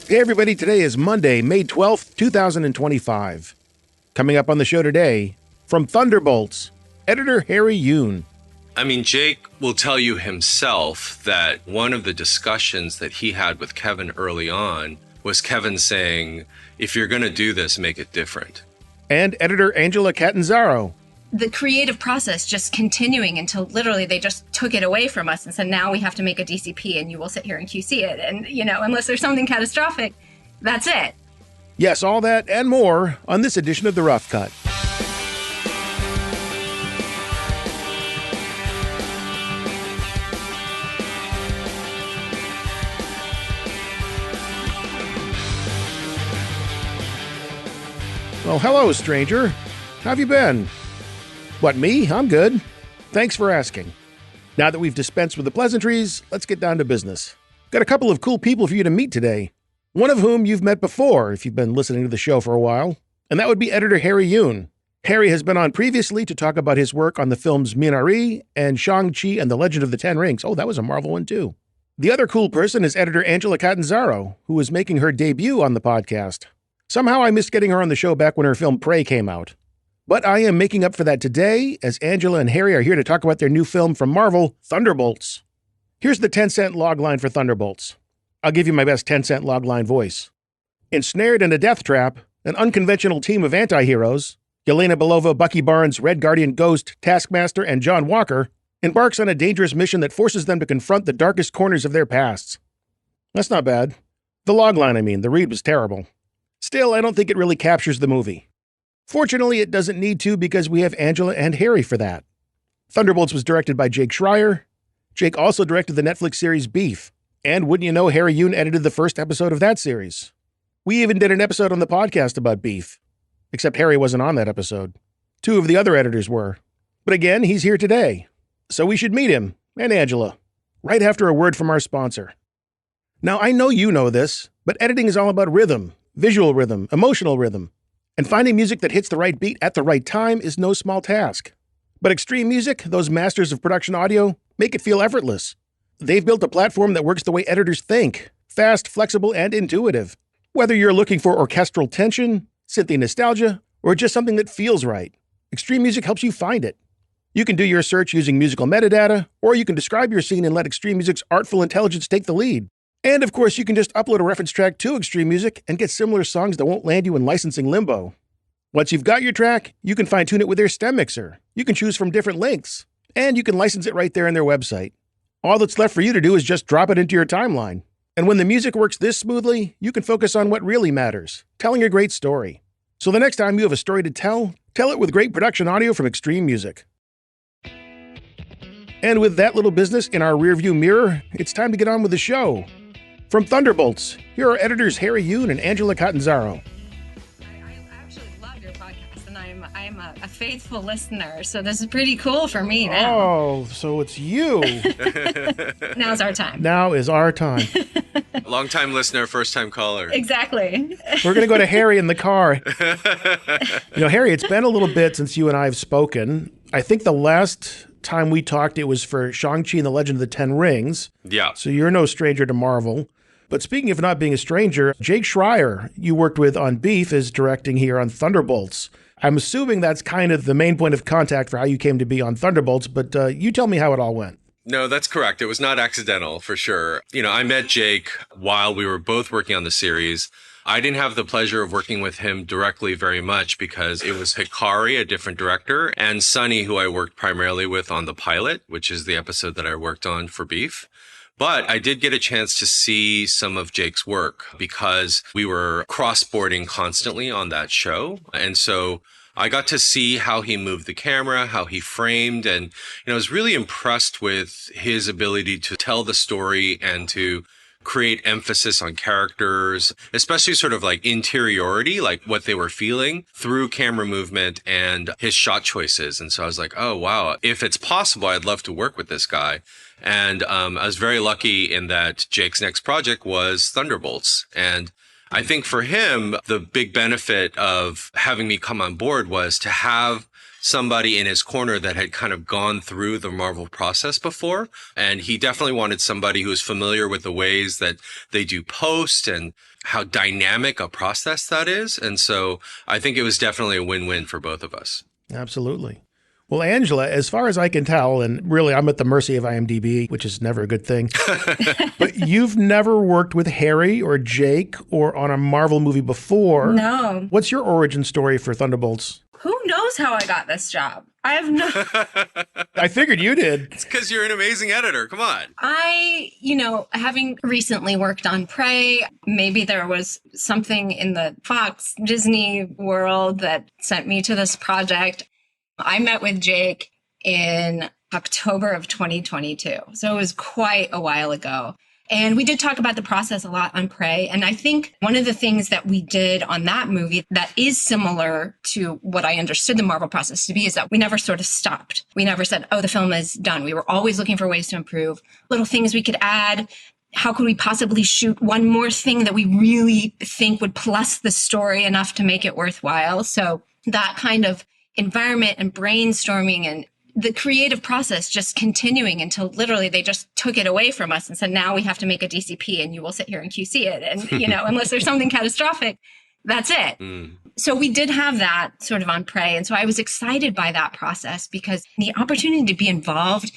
Hey everybody, today is Monday, May 12th, 2025. Coming up on the show today, from Thunderbolts, editor Harry Yoon. I mean, Jake will tell you himself that one of the discussions that he had with Kevin early on was Kevin saying, if you're going to do this, make it different. And editor Angela Catanzaro. The creative process just continuing until literally they just took it away from us and said, now we have to make a DCP and you will sit here and QC it. And, unless there's something catastrophic, that's it. Yes, all that and more on this edition of The Rough Cut. Well, hello, stranger. How have you been? What, me? I'm good. Thanks for asking. Now that we've dispensed with the pleasantries, let's get down to business. Got a couple of cool people for you to meet today. One of whom you've met before if you've been listening to the show for a while, and that would be editor Harry Yoon. Harry has been on previously to talk about his work on the films Minari and Shang-Chi and the Legend of the Ten Rings. Oh, that was a Marvel one too. The other cool person is editor Angela Catanzaro, who is making her debut on the podcast. Somehow I missed getting her on the show back when her film Prey came out. But I am making up for that today, as Angela and Harry are here to talk about their new film from Marvel, Thunderbolts. Here's the 10-cent logline for Thunderbolts. I'll give you my best 10-cent logline voice. Ensnared in a death trap, an unconventional team of anti-heroes, Yelena Belova, Bucky Barnes, Red Guardian Ghost, Taskmaster, and John Walker, embarks on a dangerous mission that forces them to confront the darkest corners of their pasts. That's not bad. The logline, the read was terrible. Still, I don't think it really captures the movie. Fortunately, it doesn't need to because we have Angela and Harry for that. Thunderbolts was directed by Jake Schreier. Jake also directed the Netflix series Beef. And wouldn't you know, Harry Yoon edited the first episode of that series. We even did an episode on the podcast about Beef. Except Harry wasn't on that episode. Two of the other editors were. But again, he's here today. So we should meet him, and Angela, right after a word from our sponsor. Now, I know you know this, but editing is all about rhythm, visual rhythm, emotional rhythm. And finding music that hits the right beat at the right time is no small task. But Extreme Music, those masters of production audio, make it feel effortless. They've built a platform that works the way editors think, fast, flexible, and intuitive. Whether you're looking for orchestral tension, synthy nostalgia, or just something that feels right, Extreme Music helps you find it. You can do your search using musical metadata, or you can describe your scene and let Extreme Music's artful intelligence take the lead. And of course, you can just upload a reference track to Extreme Music and get similar songs that won't land you in licensing limbo. Once you've got your track, you can fine-tune it with their stem mixer. You can choose from different lengths, and you can license it right there in their website. All that's left for you to do is just drop it into your timeline. And when the music works this smoothly, you can focus on what really matters, telling a great story. So the next time you have a story to tell it with great production audio from Extreme Music. And with that little business in our rearview mirror, it's time to get on with the show. From Thunderbolts, here are editors Harry Yoon and Angela Catanzaro. I actually love your podcast, and I'm a faithful listener, so this is pretty cool for me now. Oh, so it's you. Now's our time. Now is our time. Long-time listener, first-time caller. Exactly. We're going to go to Harry in the car. Harry, it's been a little bit since you and I have spoken. I think the last time we talked, it was for Shang-Chi and the Legend of the Ten Rings. Yeah. So you're no stranger to Marvel. But speaking of not being a stranger, Jake Schreier, you worked with on Beef, is directing here on Thunderbolts. I'm assuming that's kind of the main point of contact for how you came to be on Thunderbolts, but you tell me how it all went. No, that's correct. It was not accidental, for sure. I met Jake while we were both working on the series. I didn't have the pleasure of working with him directly very much because it was Hikari, a different director, and Sunny, who I worked primarily with on the pilot, which is the episode that I worked on for Beef. But I did get a chance to see some of Jake's work because we were cross-boarding constantly on that show. And so I got to see how he moved the camera, how he framed, and I was really impressed with his ability to tell the story and to create emphasis on characters, especially sort of like interiority, like what they were feeling through camera movement and his shot choices. And so I was like, oh, wow, if it's possible, I'd love to work with this guy. And I was very lucky in that Jake's next project was Thunderbolts. And I think for him, the big benefit of having me come on board was to have somebody in his corner that had kind of gone through the Marvel process before. And he definitely wanted somebody who was familiar with the ways that they do post and how dynamic a process that is. And so I think it was definitely a win-win for both of us. Absolutely. Well, Angela, as far as I can tell, and really I'm at the mercy of IMDb, which is never a good thing, but you've never worked with Harry or Jake or on a Marvel movie before. No. What's your origin story for Thunderbolts? Who knows how I got this job? I have no... I figured you did. It's because you're an amazing editor. Come on. Having recently worked on Prey, maybe there was something in the Fox Disney world that sent me to this project. I met with Jake in October of 2022. So it was quite a while ago. And we did talk about the process a lot on Prey. And I think one of the things that we did on that movie that is similar to what I understood the Marvel process to be is that we never sort of stopped. We never said, oh, the film is done. We were always looking for ways to improve, little things we could add. How could we possibly shoot one more thing that we really think would plus the story enough to make it worthwhile? So that kind of environment and brainstorming and the creative process just continuing until literally they just took it away from us and said, now we have to make a DCP and you will sit here and QC it. And, unless there's something catastrophic, that's it. So we did have that sort of on Prey. And so I was excited by that process because the opportunity to be involved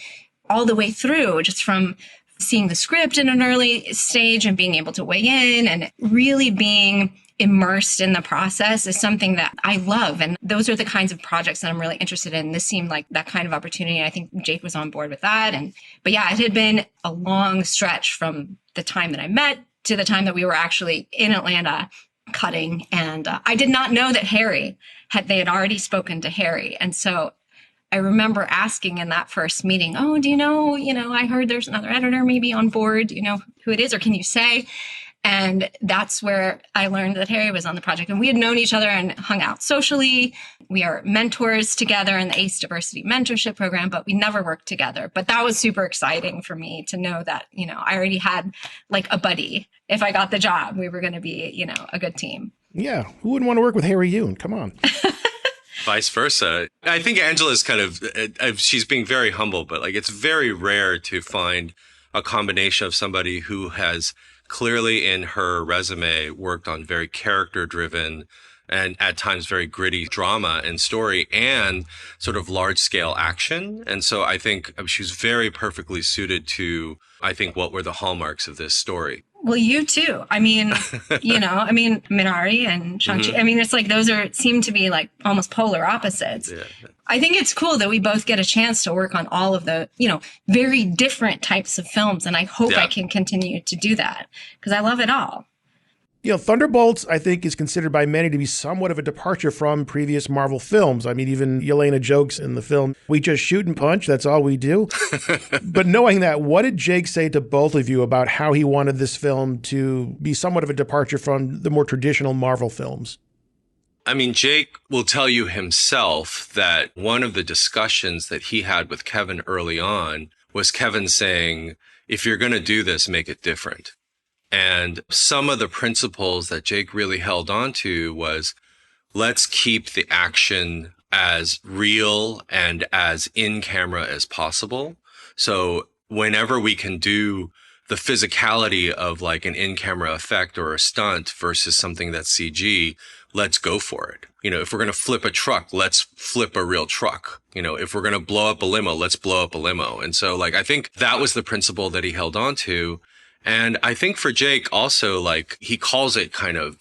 all the way through, just from seeing the script in an early stage and being able to weigh in and really being immersed in the process is something that I love. And those are the kinds of projects that I'm really interested in. This seemed like that kind of opportunity. I think Jake was on board with that. But yeah, it had been a long stretch from the time that I met to the time that we were actually in Atlanta cutting. And I did not know that they had already spoken to Harry. And so I remember asking in that first meeting, oh, do you know, I heard there's another editor maybe on board, do you know who it is, or can you say? And that's where I learned that Harry was on the project. And we had known each other and hung out socially. We are mentors together in the ACE Diversity Mentorship Program, but we never worked together. But that was super exciting for me to know that, I already had like a buddy. If I got the job, we were going to be, a good team. Yeah. Who wouldn't want to work with Harry Yoon? Come on. Vice versa. I think Angela's kind of, she's being very humble, but like it's very rare to find a combination of somebody who has clearly in her resume worked on very character driven and at times very gritty drama and story and sort of large scale action. And so I think she's very perfectly suited to, I think, what were the hallmarks of this story. Well, you too. I mean, Minari and Shang-Chi. Mm-hmm. I mean, it's like seem to be like almost polar opposites. Yeah. I think it's cool that we both get a chance to work on all of the, very different types of films. And I hope I can continue to do that because I love it all. Thunderbolts, I think, is considered by many to be somewhat of a departure from previous Marvel films. I mean, even Yelena jokes in the film, we just shoot and punch, that's all we do. But knowing that, what did Jake say to both of you about how he wanted this film to be somewhat of a departure from the more traditional Marvel films? I mean, Jake will tell you himself that one of the discussions that he had with Kevin early on was Kevin saying, if you're going to do this, make it different. And some of the principles that Jake really held on to was, let's keep the action as real and as in camera as possible. So whenever we can do the physicality of like an in-camera effect or a stunt versus something that's CG, let's go for it. If we're going to flip a truck, let's flip a real truck. If we're going to blow up a limo, let's blow up a limo. And so I think that was the principle that he held on to. And I think for Jake also, he calls it kind of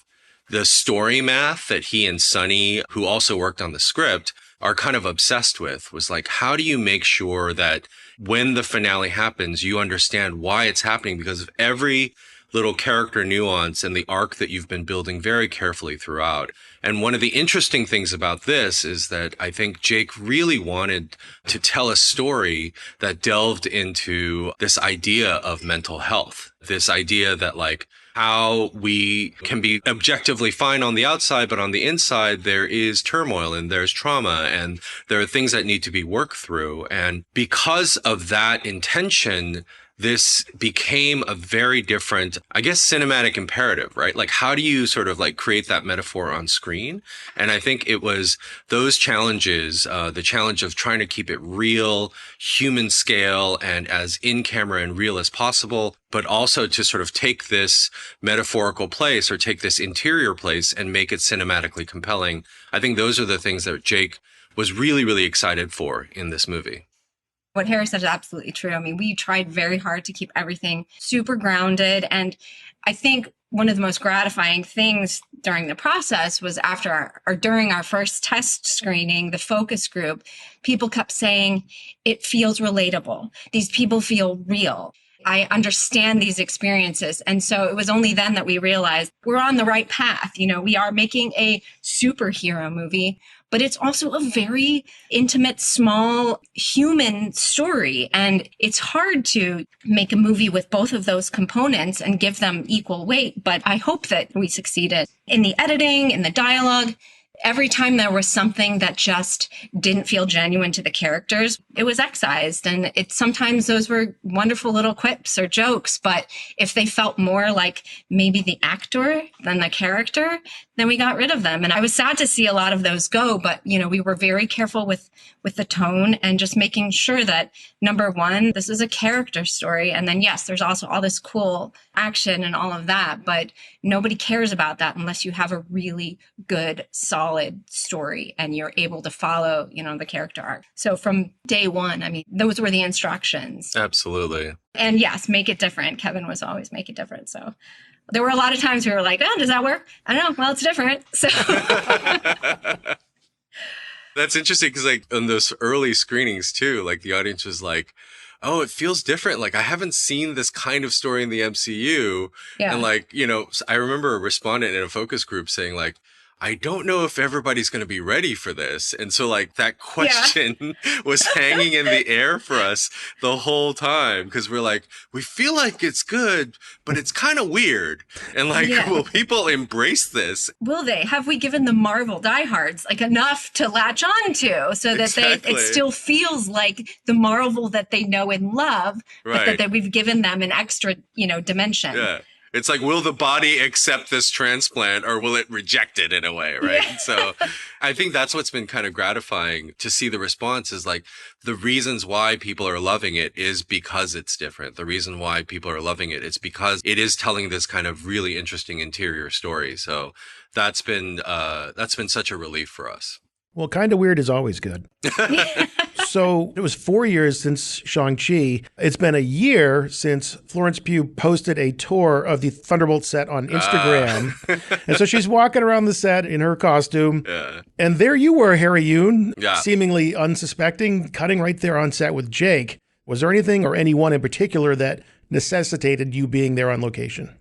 the story math that he and Sonny, who also worked on the script, are kind of obsessed with, was like, how do you make sure that when the finale happens, you understand why it's happening because of every little character nuance and the arc that you've been building very carefully throughout. And one of the interesting things about this is that I think Jake really wanted to tell a story that delved into this idea of mental health, this idea that how we can be objectively fine on the outside, but on the inside, there is turmoil and there's trauma and there are things that need to be worked through. And because of that intention, this became a very different, I guess, cinematic imperative, right? Like, how do you sort of like create that metaphor on screen? And I think it was those challenges, the challenge of trying to keep it real, human scale, and as in camera and real as possible, but also to sort of take this metaphorical place or take this interior place and make it cinematically compelling. I think those are the things that Jake was really, really excited for in this movie. What Harry said is absolutely true. I mean, we tried very hard to keep everything super grounded. And I think one of the most gratifying things during the process was during our first test screening, the focus group, people kept saying, it feels relatable. These people feel real. I understand these experiences. And so it was only then that we realized we're on the right path. You know, we are making a superhero movie, but it's also a very intimate, small human story. And it's hard to make a movie with both of those components and give them equal weight. But I hope that we succeeded in the editing, in the dialogue. Every time there was something that just didn't feel genuine to the characters, it was excised. And sometimes those were wonderful little quips or jokes, but if they felt more like maybe the actor than the character, then we got rid of them. And I was sad to see a lot of those go, but we were very careful with the tone and just making sure that, number one, this is a character story. And then, yes, there's also all this cool action and all of that, but nobody cares about that unless you have a really good, solid story and you're able to follow, the character arc. So from day one, I mean, those were the instructions. Absolutely. And yes, make it different. Kevin was always make it different. So there were a lot of times we were like, oh, does that work? I don't know. Well, it's different. So that's interesting because like on those early screenings too, like the audience was like, oh, it feels different. Like I haven't seen this kind of story in the MCU. Yeah. And like, I remember a respondent in a focus group saying like, I don't know if everybody's going to be ready for this. And so like that question was hanging in the air for us the whole time. Cause we're like, we feel like it's good, but it's kind of weird. And like, will people embrace this? Will they? Have we given the Marvel diehards like enough to latch on to so that it still feels like the Marvel that they know and love, but that we've given them an extra, dimension. Yeah. It's like, will the body accept this transplant or will it reject it in a way, right? Yeah. So I think that's what's been kind of gratifying to see the response is like the reasons why people are loving it is because it's different. The reason why people are loving it is because it is telling this kind of really interesting interior story. So that's been such a relief for us. Well, kind of weird is always good. So it was 4 years since Shang-Chi. It's been a year since Florence Pugh posted a tour of the Thunderbolts set on Instagram. And so she's walking around the set in her costume. Yeah. And there you were, Harry Yoon, seemingly unsuspecting, cutting right there on set with Jake. Was there anything or anyone in particular that necessitated you being there on location?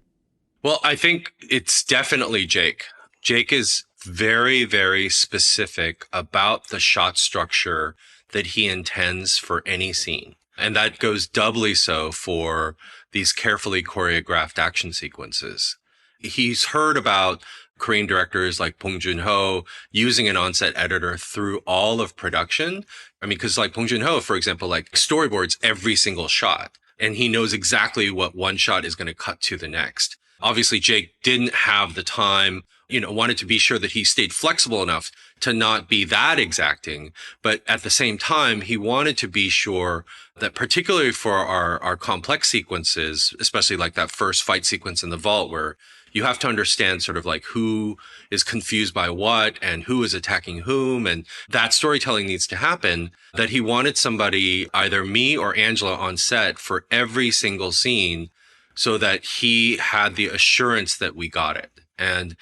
Well, I think it's definitely Jake. Jake is very, very specific about the shot structure that he intends for any scene. And that goes doubly so for these carefully choreographed action sequences. He's heard about Korean directors like Bong Joon-ho using an onset editor through all of production. I mean, because like Bong Joon-ho, for example, like storyboards every single shot, and he knows exactly what one shot is going to cut to the next. Obviously, Jake didn't have the time, wanted to be sure that he stayed flexible enough to not be that exacting. But at the same time, he wanted to be sure that particularly for our complex sequences, especially like that first fight sequence in the vault where you have to understand sort of like who is confused by what and who is attacking whom. And that storytelling needs to happen, that he wanted somebody, either me or Angela on set for every single scene so that he had the assurance that we got it. And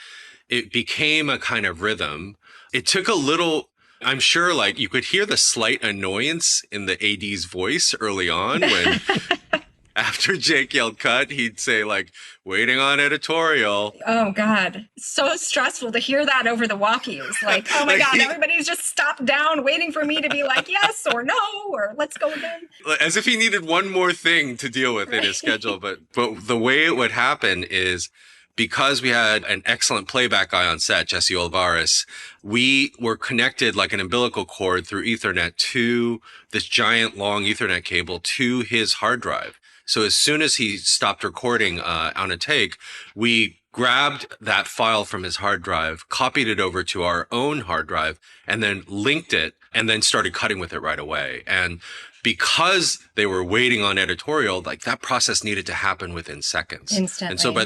it became a kind of rhythm. It took a little, I'm sure like you could hear the slight annoyance in the AD's voice early on when after Jake yelled cut, he'd say like, waiting on editorial. Oh God. So stressful to hear that over the walkies. Like, oh my God, everybody's just stopped down waiting for me to be like, yes or no, or let's go again. As if he needed one more thing to deal with in his schedule. But the way it would happen is, because we had an excellent playback guy on set, Jesse Olivares, we were connected like an umbilical cord through Ethernet to this giant long Ethernet cable to his hard drive. So as soon as he stopped recording on a take, we grabbed that file from his hard drive, copied it over to our own hard drive, and then linked it, and then started cutting with it right away. And because they were waiting on editorial, like that process needed to happen within seconds. Instantly. And so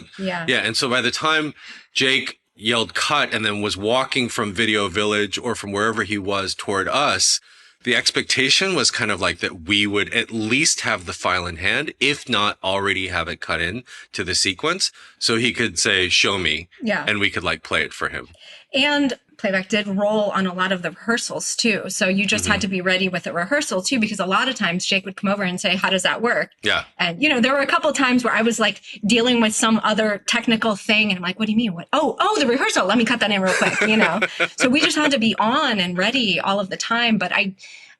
and so by the time Jake yelled cut and then was walking from Video Village or from wherever he was toward us, the expectation was kind of like that we would at least have the file in hand, if not already have it cut in to the sequence, so he could say, show me. Yeah. And we could like play it for him. And playback did roll on a lot of the rehearsals too. So you just had to be ready with the rehearsal too, because a lot of times Jake would come over and say, how does that work? Yeah. And, you know, there were a couple of times where I was like dealing with some other technical thing. And I'm like, what do you mean? What? Oh, the rehearsal. Let me cut that in real quick, you know? So we just had to be on and ready all of the time. But I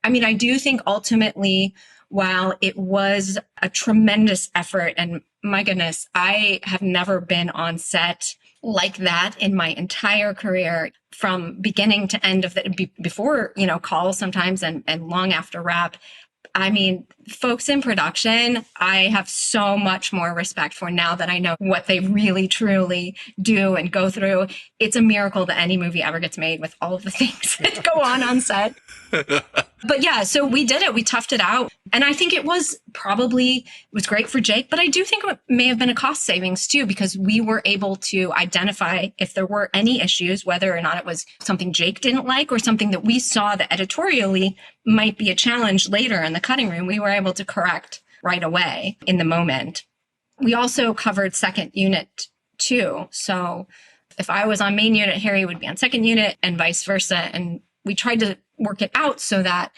mean, I do think ultimately, while it was a tremendous effort, and my goodness, I have never been on set like that in my entire career, from beginning to end of the, before, you know, calls sometimes and long after wrap. I mean, folks in production, I have so much more respect for now that I know what they really, truly do and go through. It's a miracle that any movie ever gets made with all of the things that go on set. But yeah, so we did it. We toughed it out. And I think it was great for Jake, but I do think it may have been a cost savings too, because we were able to identify if there were any issues, whether or not it was something Jake didn't like or something that we saw that editorially might be a challenge later in the cutting room. We were able to correct right away in the moment. We also covered second unit too. So if I was on main unit, Harry would be on second unit and vice versa. And we tried to work it out so that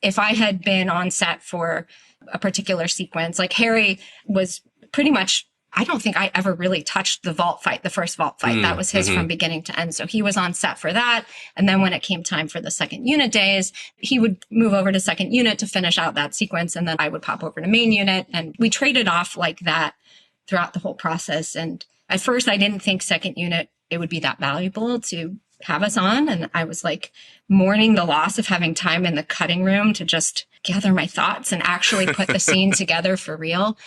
if I had been on set for a particular sequence, like Harry was pretty much, I don't think I ever really touched the first vault fight. That was his from beginning to end. So he was on set for that. And then when it came time for the second unit days, he would move over to second unit to finish out that sequence. And then I would pop over to main unit. And we traded off like that throughout the whole process. And at first I didn't think second unit, it would be that valuable to have us on. And I was like mourning the loss of having time in the cutting room to just gather my thoughts and actually put the scene together for real.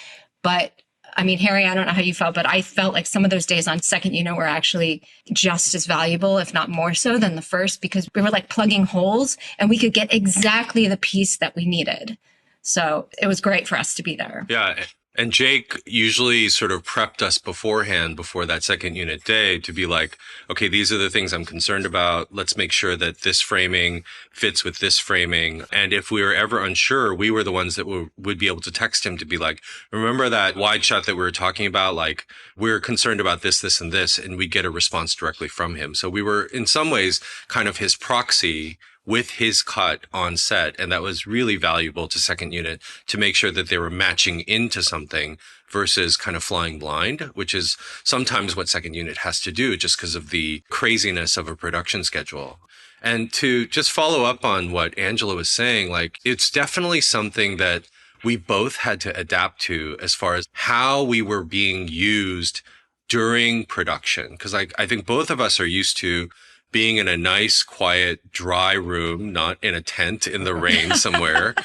But I mean, Harry, I don't know how you felt, but I felt like some of those days on second unit were actually just as valuable, if not more so than the first, because we were like plugging holes and we could get exactly the piece that we needed. So it was great for us to be there. Yeah. And Jake usually sort of prepped us beforehand, before that second unit day, to be like, okay, these are the things I'm concerned about. Let's make sure that this framing fits with this framing. And if we were ever unsure, we were the ones that would be able to text him to be like, remember that wide shot that we were talking about? Like, we're concerned about this, this, and this. And we'd get a response directly from him. So we were in some ways kind of his proxy with his cut on set. And that was really valuable to second unit, to make sure that they were matching into something versus kind of flying blind, which is sometimes what second unit has to do just because of the craziness of a production schedule. And to just follow up on what Angela was saying, like, it's definitely something that we both had to adapt to as far as how we were being used during production. Because I think both of us are used to being in a nice, quiet, dry room, not in a tent in the rain somewhere.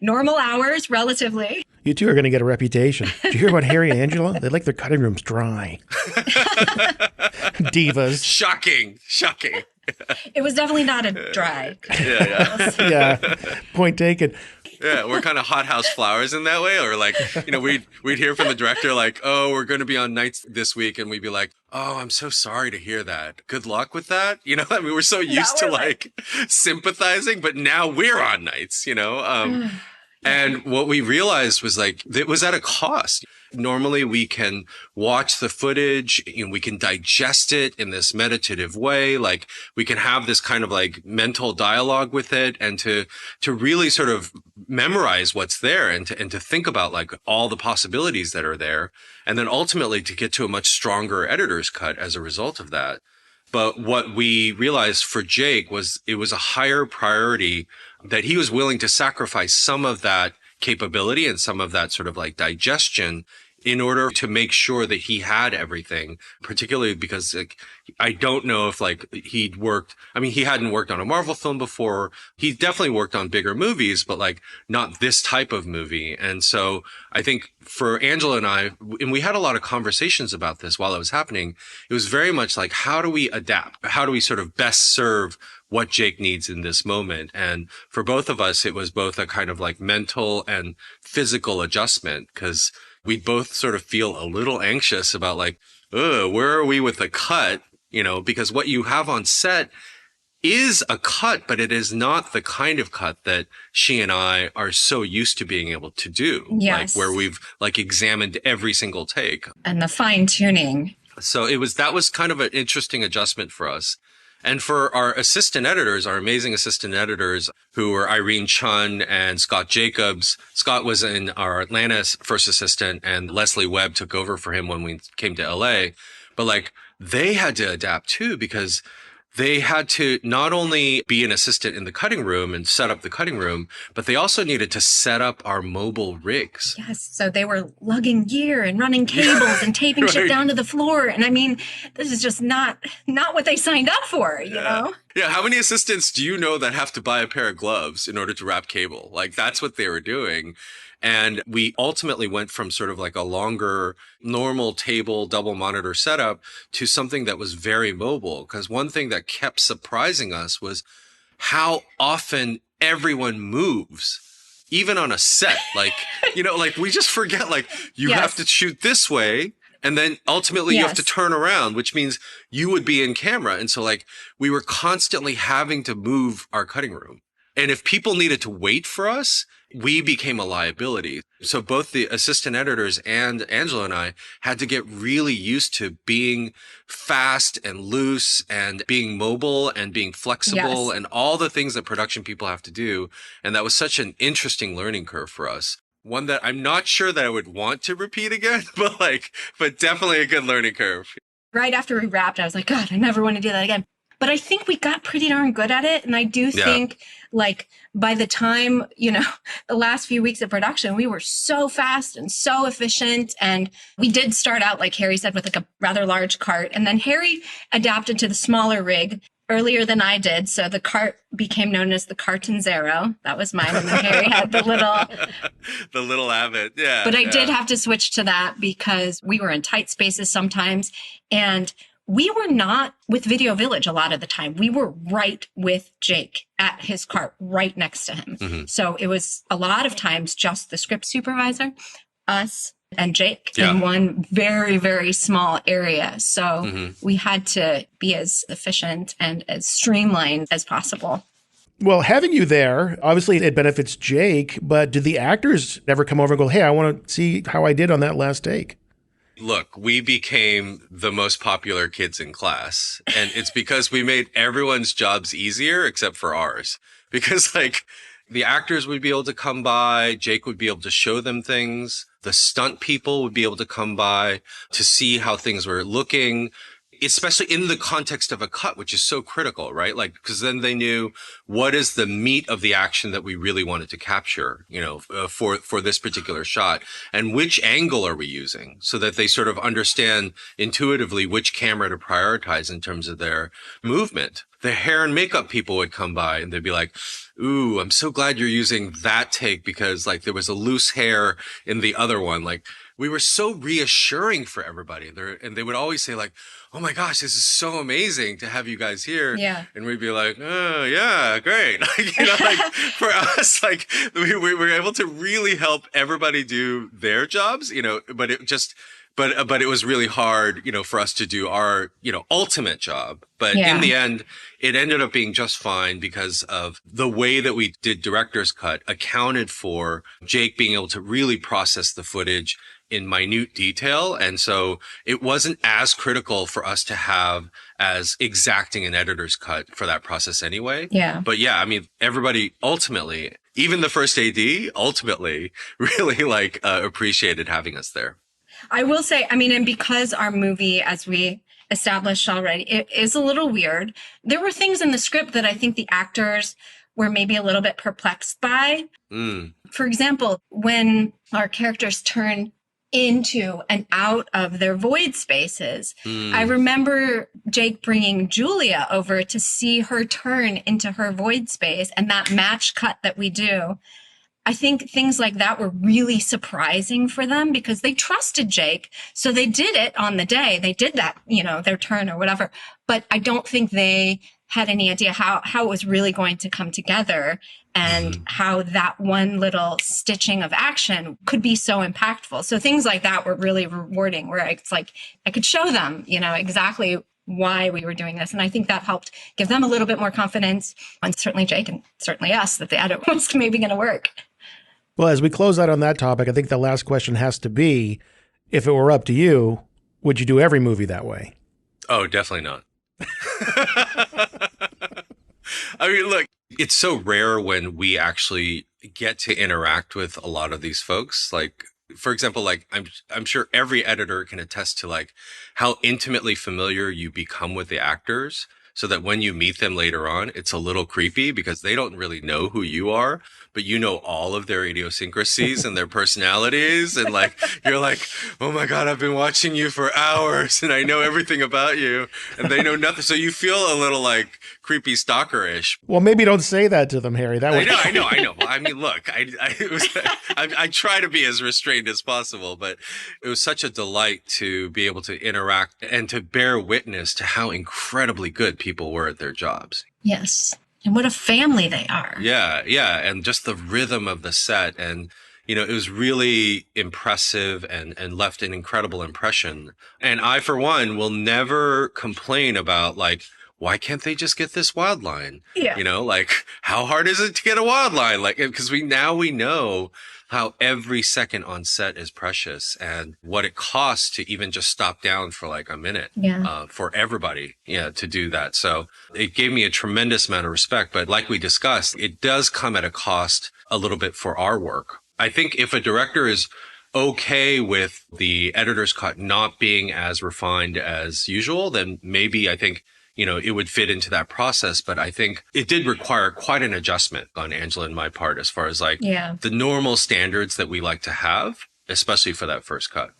Normal hours, relatively. You two are going to get a reputation. Did you hear about Harry and Angela? They like their cutting rooms dry. Divas. Shocking. It was definitely not a dry. Yeah. Point taken. Yeah, we're kind of hothouse flowers in that way. Or like, you know, we'd hear from the director like, oh, we're going to be on nights this week. And we'd be like, oh, I'm so sorry to hear that. Good luck with that. You know, I mean, we're so used to like sympathizing, but now we're on nights, you know? And what we realized was like, it was at a cost. Normally we can watch the footage and we can digest it in this meditative way. Like, we can have this kind of like mental dialogue with it, and to really sort of memorize what's there, and to think about like all the possibilities that are there. And then ultimately to get to a much stronger editor's cut as a result of that. But what we realized for Jake was it was a higher priority, that he was willing to sacrifice some of that capability and some of that sort of like digestion in order to make sure that he had everything, particularly because like, I don't know if like he hadn't worked on a Marvel film before. He definitely worked on bigger movies, but like not this type of movie. And so I think for Angela and I, and we had a lot of conversations about this while it was happening, it was very much like, how do we adapt? How do we sort of best serve what Jake needs in this moment? And for both of us, it was both a kind of like mental and physical adjustment, because we both sort of feel a little anxious about like, where are we with the cut? You know, because what you have on set is a cut, but it is not the kind of cut that she and I are so used to being able to do. Yes. Like where we've like examined every single take. And the fine tuning. So that was kind of an interesting adjustment for us. And for our assistant editors, our amazing assistant editors, who were Irene Chun and Scott Jacobs. Scott was in our Atlanta first assistant, and Leslie Webb took over for him when we came to LA. But like, they had to adapt too, because they had to not only be an assistant in the cutting room and set up the cutting room, but they also needed to set up our mobile rigs. Yes. So they were lugging gear and running cables and taping shit down to the floor. And I mean, this is just not what they signed up for, you know? Yeah. How many assistants do you know that have to buy a pair of gloves in order to wrap cable? Like, that's what they were doing. And we ultimately went from sort of like a longer normal table double monitor setup to something that was very mobile. Because one thing that kept surprising us was how often everyone moves, even on a set. Like, you know, like we just forget, like you have to shoot this way. And then ultimately you have to turn around, which means you would be in camera. And so like we were constantly having to move our cutting room. And if people needed to wait for us, we became a liability. So both the assistant editors and Angela and I had to get really used to being fast and loose and being mobile and being flexible and all the things that production people have to do. And that was such an interesting learning curve for us. One that I'm not sure that I would want to repeat again, but definitely a good learning curve. Right after we wrapped, I was like, God, I never want to do that again. But I think we got pretty darn good at it. And I do think like by the time, you know, the last few weeks of production, we were so fast and so efficient. And we did start out, like Harry said, with like a rather large cart. And then Harry adapted to the smaller rig earlier than I did. So the cart became known as the Catanzaro. That was mine. And then Harry had the little Abbott. Yeah. But I did have to switch to that because we were in tight spaces sometimes. And we were not with Video Village a lot of the time. We were right with Jake at his cart, right next to him. Mm-hmm. So it was a lot of times just the script supervisor, us, and Jake in one very, very small area. So we had to be as efficient and as streamlined as possible. Well, having you there, obviously it benefits Jake, but did the actors ever come over and go, hey, I want to see how I did on that last take? Look, we became the most popular kids in class, and it's because we made everyone's jobs easier except for ours. Because like the actors would be able to come by, Jake would be able to show them things, the stunt people would be able to come by to see how things were looking, especially in the context of a cut, which is so critical, right? Like, because then they knew what is the meat of the action that we really wanted to capture, you know, for this particular shot, and which angle are we using, so that they sort of understand intuitively which camera to prioritize in terms of their movement. The hair and makeup people would come by and they'd be like, ooh, I'm so glad you're using that take because like there was a loose hair in the other one. Like, we were so reassuring for everybody. And they would always say like, oh my gosh, this is so amazing to have you guys here. Yeah. And we'd be like, oh yeah, great. Like, you know, like for us, like we were able to really help everybody do their jobs, you know, but it was really hard, you know, for us to do our, you know, ultimate job. But in the end, it ended up being just fine because of the way that we did director's cut accounted for Jake being able to really process the footage in minute detail. And so it wasn't as critical for us to have as exacting an editor's cut for that process anyway. Yeah. But yeah, I mean, everybody ultimately, even the first AD ultimately really like appreciated having us there. I will say, I mean, and because our movie, as we established already, it is a little weird. There were things in the script that I think the actors were maybe a little bit perplexed by. For example, when our characters turn into and out of their void spaces. I remember Jake bringing Julia over to see her turn into her void space, and that match cut that we do. I think things like that were really surprising for them because they trusted Jake. So they did it on the day. They did that, their turn or whatever. But I don't think they had any idea how it was really going to come together and how that one little stitching of action could be so impactful. So things like that were really rewarding, where it's like I could show them, exactly why we were doing this. And I think that helped give them a little bit more confidence, and certainly Jake and certainly us, that the edit was maybe going to work. Well, as we close out on that topic, I think the last question has to be, if it were up to you, would you do every movie that way? Oh, definitely not. I mean, look, it's so rare when we actually get to interact with a lot of these folks. Like, for example, like I'm sure every editor can attest to like how intimately familiar you become with the actors, so that when you meet them later on, it's a little creepy because they don't really know who you are, but you know all of their idiosyncrasies and their personalities. And like, you're like, oh my God, I've been watching you for hours and I know everything about you, and they know nothing. So you feel a little like creepy stalkerish. Well, maybe don't say that to them, Harry. That I know. Well, I mean, look, I try to be as restrained as possible, but it was such a delight to be able to interact and to bear witness to how incredibly good people were at their jobs. Yes. And what a family they are. Yeah. And just the rhythm of the set. And, it was really impressive and left an incredible impression. And I, for one, will never complain about like, why can't they just get this wild line? Yeah. Like, how hard is it to get a wild line? Like, because we know how every second on set is precious and what it costs to even just stop down for like a minute for everybody, to do that. So it gave me a tremendous amount of respect. But like we discussed, it does come at a cost a little bit for our work. I think if a director is okay with the editor's cut not being as refined as usual, then maybe I think it would fit into that process. But I think it did require quite an adjustment on Angela and my part as far as like the normal standards that we like to have, especially for that first cut.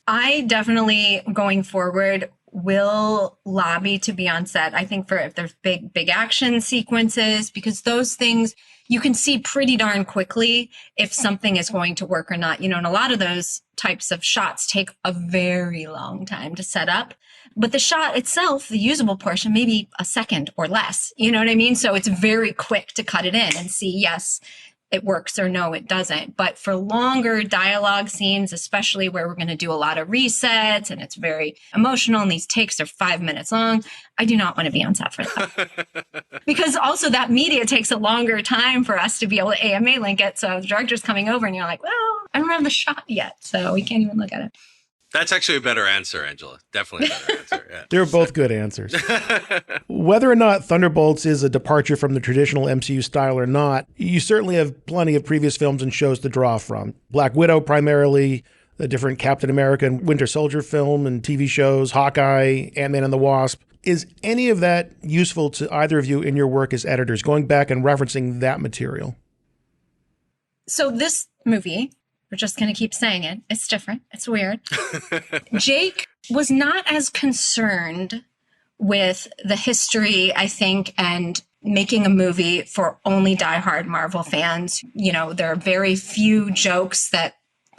I definitely, going forward, will lobby to be on set. I think for if there's big action sequences, because those things you can see pretty darn quickly if something is going to work or not. And a lot of those types of shots take a very long time to set up. But the shot itself, the usable portion, maybe a second or less. You know what I mean? So it's very quick to cut it in and see, yes, it works, or no, it doesn't. But for longer dialogue scenes, especially where we're going to do a lot of resets and it's very emotional and these takes are 5 minutes long, I do not want to be on set for that. Because also that media takes a longer time for us to be able to AMA link it. So the director's coming over and you're like, well, I don't have the shot yet, so we can't even look at it. That's actually a better answer, Angela. Definitely a better answer. Yeah. They're both good answers. Whether or not Thunderbolts is a departure from the traditional MCU style or not, you certainly have plenty of previous films and shows to draw from. Black Widow primarily, the different Captain America and Winter Soldier film and TV shows, Hawkeye, Ant-Man and the Wasp. Is any of that useful to either of you in your work as editors, going back and referencing that material? So this movie, we're just going to keep saying it. It's different. It's weird. Jake was not as concerned with the history, I think, and making a movie for only diehard Marvel fans. There are very few jokes that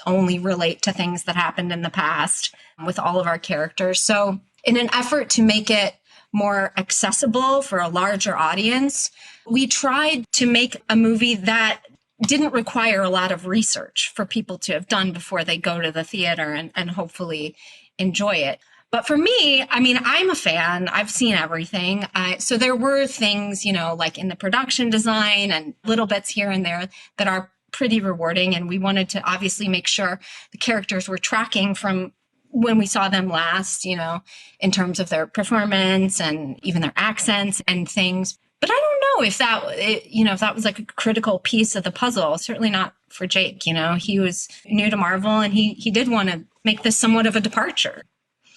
only relate to things that happened in the past with all of our characters. So in an effort to make it more accessible for a larger audience, we tried to make a movie that didn't require a lot of research for people to have done before they go to the theater and hopefully enjoy it. But for me, I mean, I'm a fan. I've seen everything. So there were things, like in the production design and little bits here and there that are pretty rewarding. And we wanted to obviously make sure the characters were tracking from when we saw them last, in terms of their performance and even their accents and things. But I don't know if that was like a critical piece of the puzzle. Certainly not for Jake. He was new to Marvel and he did want to make this somewhat of a departure.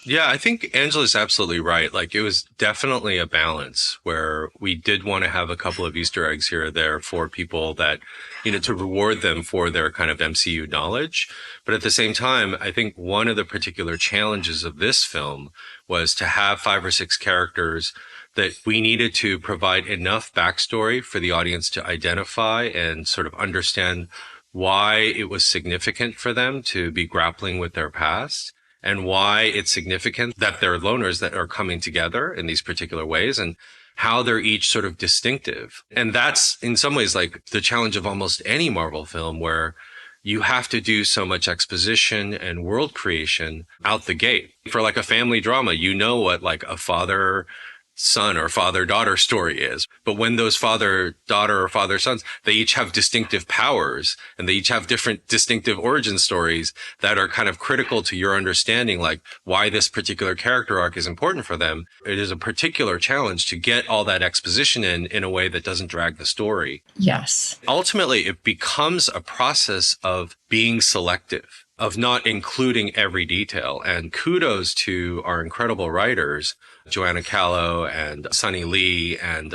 Yeah, I think Angela's absolutely right. Like, it was definitely a balance where we did want to have a couple of Easter eggs here or there for people that, to reward them for their kind of MCU knowledge. But at the same time, I think one of the particular challenges of this film was to have 5 or 6 characters that we needed to provide enough backstory for the audience to identify and sort of understand why it was significant for them to be grappling with their past, and why it's significant that they're loners that are coming together in these particular ways, and how they're each sort of distinctive. And that's in some ways like the challenge of almost any Marvel film, where you have to do so much exposition and world creation out the gate. For like a family drama, what like a father son or father-daughter story is. But when those father-daughter or father-sons, they each have distinctive powers and they each have different distinctive origin stories that are kind of critical to your understanding, like why this particular character arc is important for them. It is a particular challenge to get all that exposition in a way that doesn't drag the story. Yes. Ultimately, it becomes a process of being selective, of not including every detail. And kudos to our incredible writers, Joanna Callow and Sonny Lee and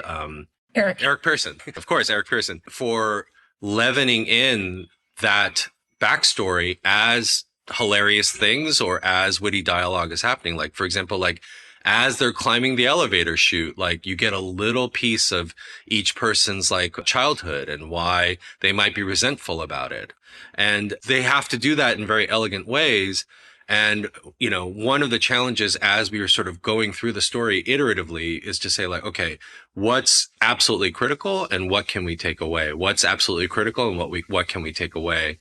Eric Pearson. Of course, Eric Pearson, for leavening in that backstory as hilarious things or as witty dialogue is happening. Like, for example, like as they're climbing the elevator chute, like you get a little piece of each person's like childhood and why they might be resentful about it. And they have to do that in very elegant ways. And, one of the challenges as we were sort of going through the story iteratively is to say like, okay, what's absolutely critical and what can we take away? What's absolutely critical and what can we take away?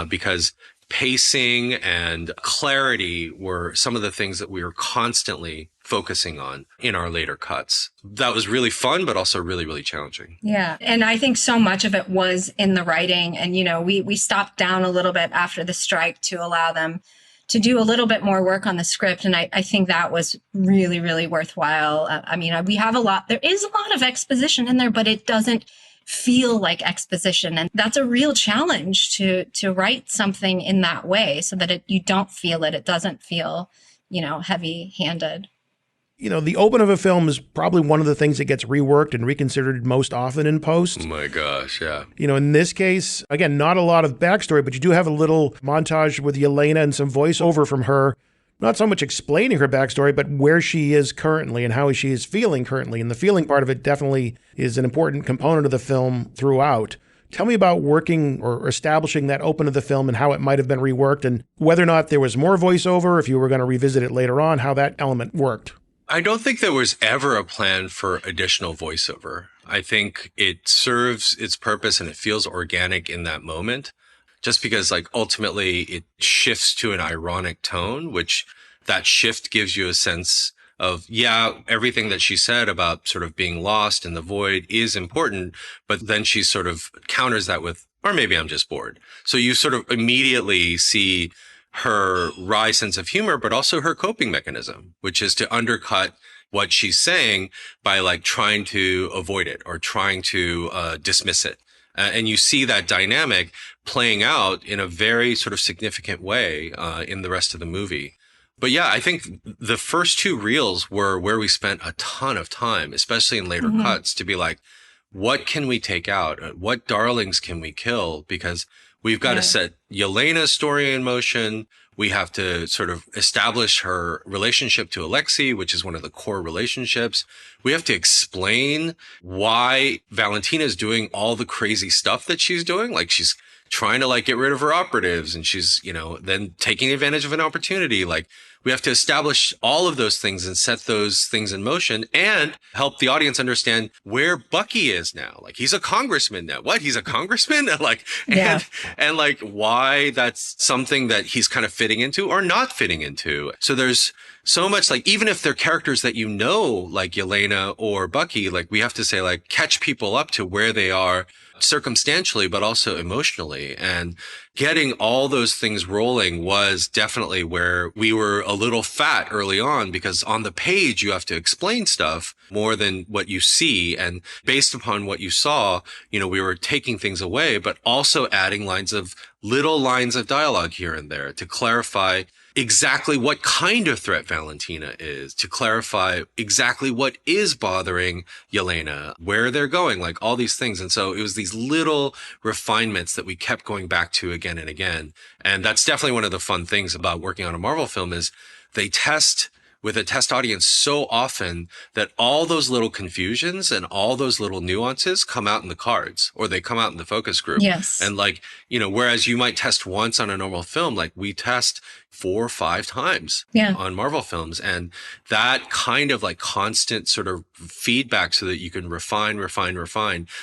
Because pacing and clarity were some of the things that we were constantly focusing on in our later cuts. That was really fun, but also really, really challenging. Yeah. And I think so much of it was in the writing. And, we stopped down a little bit after the strike to allow them to do a little bit more work on the script. And I think that was really, really worthwhile. We have there is a lot of exposition in there, but it doesn't feel like exposition. And that's a real challenge to write something in that way so that you don't feel it. It doesn't feel, heavy handed. The open of a film is probably one of the things that gets reworked and reconsidered most often in post. Oh my gosh, yeah. In this case, again, not a lot of backstory, but you do have a little montage with Yelena and some voiceover from her. Not so much explaining her backstory, but where she is currently and how she is feeling currently. And the feeling part of it definitely is an important component of the film throughout. Tell me about working or establishing that open of the film and how it might have been reworked, and whether or not there was more voiceover, if you were going to revisit it later on, how that element worked. I don't think there was ever a plan for additional voiceover. I think it serves its purpose and it feels organic in that moment, just because like ultimately it shifts to an ironic tone, which that shift gives you a sense of, yeah, everything that she said about sort of being lost in the void is important, but then she sort of counters that with, or maybe I'm just bored. So you sort of immediately see her wry sense of humor, but also her coping mechanism, which is to undercut what she's saying by like trying to avoid it or trying to dismiss it. And you see that dynamic playing out in a very sort of significant way in the rest of the movie. But yeah, I think the first 2 reels were where we spent a ton of time, especially in later cuts, to be like, what can we take out? What darlings can we kill? Because we've got to set Yelena's story in motion. We have to sort of establish her relationship to Alexei, which is one of the core relationships. We have to explain why Valentina is doing all the crazy stuff that she's doing. Like she's trying to like get rid of her operatives and she's, then taking advantage of an opportunity. Like we have to establish all of those things and set those things in motion and help the audience understand where Bucky is now. Like he's a congressman now. What? He's a congressman? And like why that's something that he's kind of fitting into or not fitting into. So there's so much like, even if they're characters that like Yelena or Bucky, like we have to say like catch people up to where they are circumstantially, but also emotionally. And getting all those things rolling was definitely where we were a little fat early on, because on the page, you have to explain stuff more than what you see. And based upon what you saw, we were taking things away, but also adding little lines of dialogue here and there to clarify exactly what kind of threat Valentina is, to clarify exactly what is bothering Yelena, where they're going, like all these things. And so it was these little refinements that we kept going back to again and again. And that's definitely one of the fun things about working on a Marvel film is they test with a test audience so often that all those little confusions and all those little nuances come out in the cards, or they come out in the focus group. Yes. And like, whereas you might test once on a normal film, like we test 4 or 5 times on Marvel films. And that kind of like constant sort of feedback so that you can refine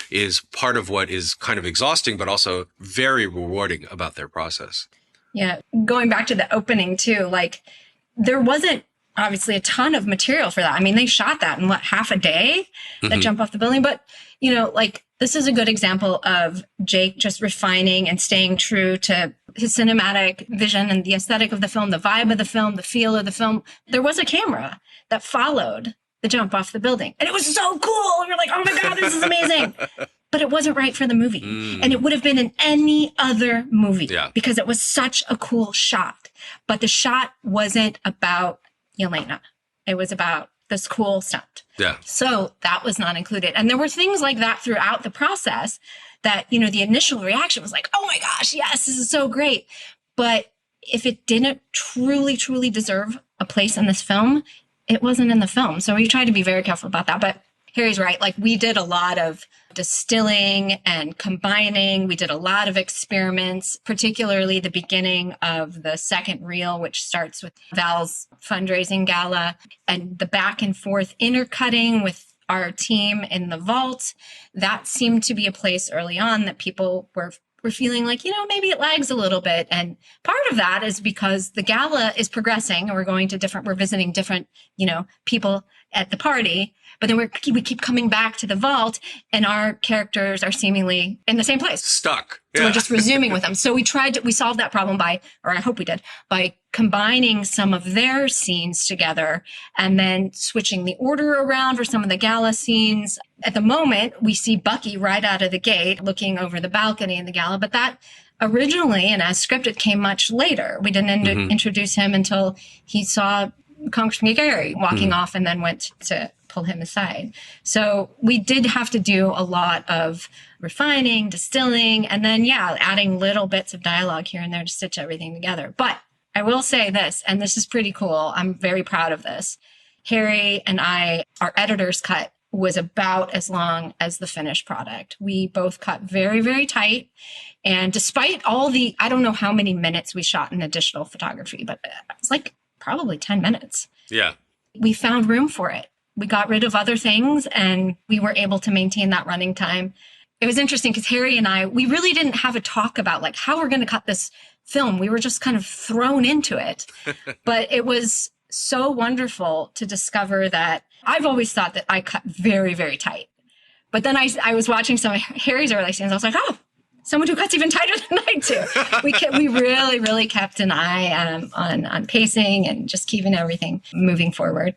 is part of what is kind of exhausting, but also very rewarding about their process. Yeah. Going back to the opening too, like there wasn't obviously a ton of material for that. I mean, they shot that in half a day, that jump off the building. But, like this is a good example of Jake just refining and staying true to his cinematic vision and the aesthetic of the film, the vibe of the film, the feel of the film. There was a camera that followed the jump off the building. And it was so cool. We were like, oh my God, this is amazing. But it wasn't right for the movie. And it would have been in any other movie because it was such a cool shot. But the shot wasn't about Yelena. It was about this cool stunt. Yeah. So that was not included. And there were things like that throughout the process that, the initial reaction was like, oh my gosh, yes, this is so great. But if it didn't truly, truly deserve a place in this film, it wasn't in the film. So we tried to be very careful about that. But Harry's right. Like we did a lot of distilling and combining. We did a lot of experiments, particularly the beginning of the second reel, which starts with Val's fundraising gala and the back and forth intercutting with our team in the vault. That seemed to be a place early on that people were feeling like, maybe it lags a little bit. And part of that is because the gala is progressing and we're visiting different, people at the party. But then we keep coming back to the vault and our characters are seemingly in the same place. Stuck. So we're just resuming with them. So we solved that problem by combining some of their scenes together and then switching the order around for some of the gala scenes. At the moment, we see Bucky right out of the gate looking over the balcony in the gala, but that originally and as scripted came much later. We didn't introduce him until he saw Congressman Gary walking off and then went to pull him aside. So we did have to do a lot of refining, distilling, and then, adding little bits of dialogue here and there to stitch everything together. But I will say this, and this is pretty cool. I'm very proud of this. Harry and our editor's cut was about as long as the finished product. We both cut very, very tight. And despite all I don't know how many minutes we shot in additional photography, but it's like probably 10 minutes. Yeah. We found room for it. We got rid of other things and we were able to maintain that running time. It was interesting because Harry and we really didn't have a talk about like how we're going to cut this film. We were just kind of thrown into it. But it was so wonderful to discover that I've always thought that I cut very, very tight. But then I was watching some of Harry's early scenes. I was like, oh, someone who cuts even tighter than I do. We really, really kept an eye on pacing and just keeping everything moving forward.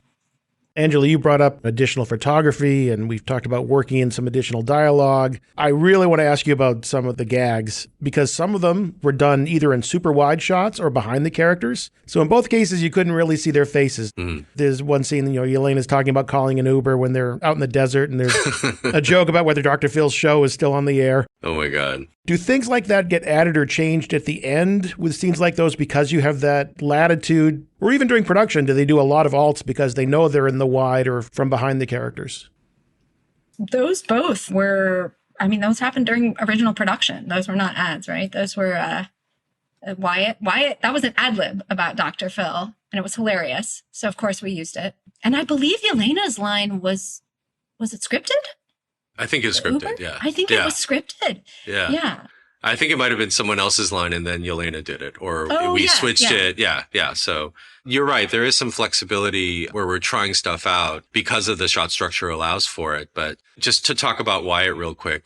Angela, you brought up additional photography, and we've talked about working in some additional dialogue. I really want to ask you about some of the gags, because some of them were done either in super wide shots or behind the characters. So in both cases, you couldn't really see their faces. There's one scene, Yelena's talking about calling an Uber when they're out in the desert, and there's a joke about whether Dr. Phil's show is still on the air. Oh my God. Do things like that get added or changed at the end with scenes like those because you have that latitude? Or even during production, do they do a lot of alts because they know they're in the wide or from behind the characters? Those both were, those happened during original production. Those were not ads, right? Those were Wyatt, that was an ad lib about Dr. Phil, and it was hilarious. So, of course, we used it. And I believe Yelena's line was it scripted? I think it's scripted, Uber? yeah. I think it was scripted. Yeah. Yeah. I think it might have been someone else's line and then Yelena did it, or we switched it. Yeah. So you're right. There is some flexibility where we're trying stuff out because of the shot structure allows for it. But just to talk about Wyatt real quick,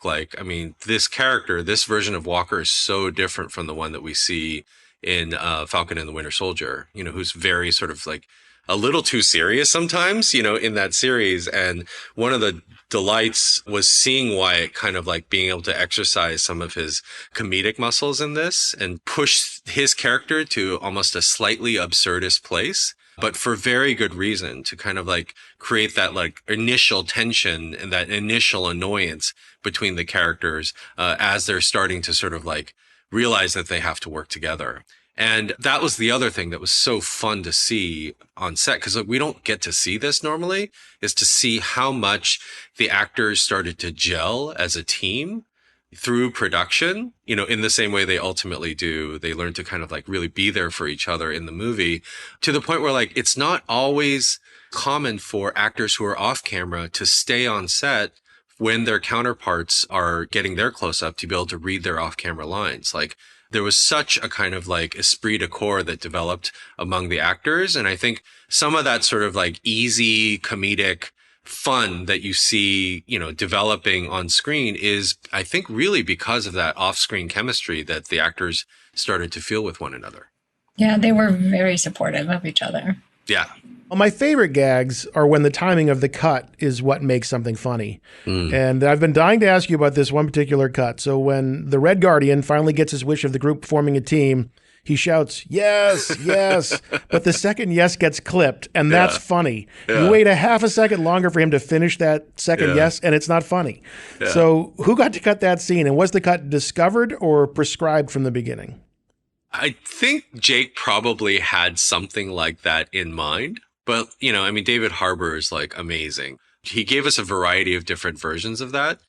this character, this version of Walker is so different from the one that we see in Falcon and the Winter Soldier, who's very sort of like a little too serious sometimes, in that series. And one of the delights was seeing Wyatt kind of like being able to exercise some of his comedic muscles in this and push his character to almost a slightly absurdist place, but for very good reason, to kind of like create that like initial tension and that initial annoyance between the characters as they're starting to sort of like realize that they have to work together. And that was the other thing that was so fun to see on set, because like, we don't get to see this normally, is to see how much the actors started to gel as a team through production, you know, in the same way they ultimately do. They learn to kind of like really be there for each other in the movie, to the point where like it's not always common for actors who are off camera to stay on set when their counterparts are getting their close up to be able to read their off camera lines. Like, there was such a kind of like esprit de corps that developed among the actors. And I think some of that sort of like easy comedic fun that you see, you know, developing on screen is, I think, really because of that off-screen chemistry that the actors started to feel with one another. Yeah, they were very supportive of each other. Yeah. Well, my favorite gags are when the timing of the cut is what makes something funny. And I've been dying to ask you about this one particular cut. So when the Red Guardian finally gets his wish of the group forming a team, he shouts, "Yes, yes." But the second yes gets clipped, and that's funny. You wait a half a second longer for him to finish that second yes, and it's not funny. So who got to cut that scene? And was the cut discovered or prescribed from the beginning? I think Jake probably had something like that in mind. But, you know, I mean, David Harbour is like amazing. He gave us a variety of different versions of that.